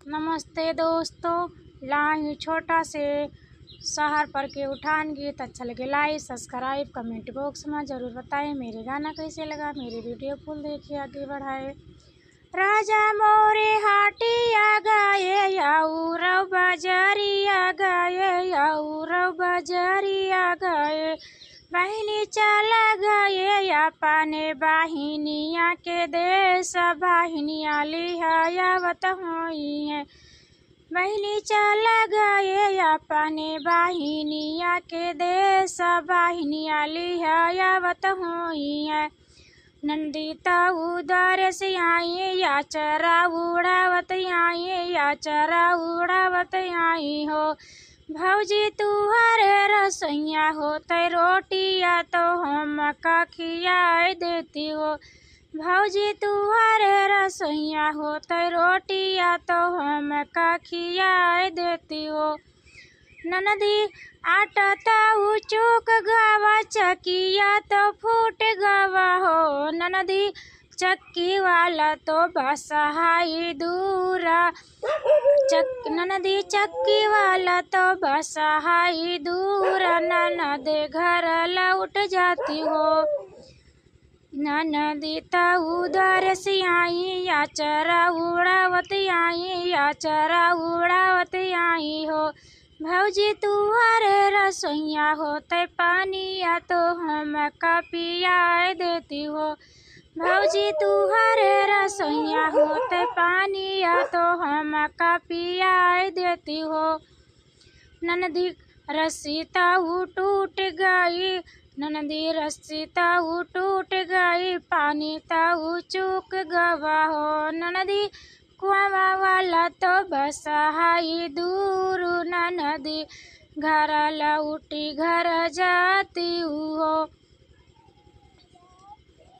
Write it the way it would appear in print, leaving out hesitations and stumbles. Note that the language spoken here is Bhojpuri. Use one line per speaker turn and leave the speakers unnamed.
नमस्ते दोस्तों, लाए छोटा से शहर पर के उठान गीत। अच्छा लगे लाइक सब्सक्राइब कमेंट बॉक्स में ज़रूर बताएं। मेरे गाना कैसे लगा, मेरी वीडियो फुल देखिए, आगे बढ़ाए। राजा मोरे हाटिया गाये रव बजरिया गाये रव बजरिया गाये, बहिनी चला गए अपने बाहिनिया के देश, बाहिनिया लिहावत हुई है। बहिनी चला गए अपने बाहिनिया के देश, बाहिनिया लिहावत हुई है। नंदी उधर से आई या चरा उड़ावत आई, या चरा उड़ावत आई हो। भौजी तुहरे रसोइया होते रोटिया तो हम का खियाए देती हो। भौजी तुहरे रसोइया होते रोटिया तो हम का खियाए देती हो। ननदी आटा तो चूक गवा, चकिया तो फूट गवा हो। ननदी चक्की वाला तो बसहाई दूरा, ननदी चक्की वाला तो बसहाई दूरा। ननद घर लौट जाती हो। ननदी तो उधर से आई या चरा उड़ावत आई, या चरा उड़ावत आई हो। भौजी तुहरे रसोइया होते पानिया तो हम का पियाए देती हो। भौजी तुहरे रसोइया होते पानिया तो हम का पियाए देती हो। ननदी रस्सी ताऊ टूट गई, ननदी रस्सी ताऊ टूट गई, पानी ताऊ चूक गवा हो। ननदी कुआं वाला तो बसहाई दूर, ननदी घर लौटी घर जाती हो।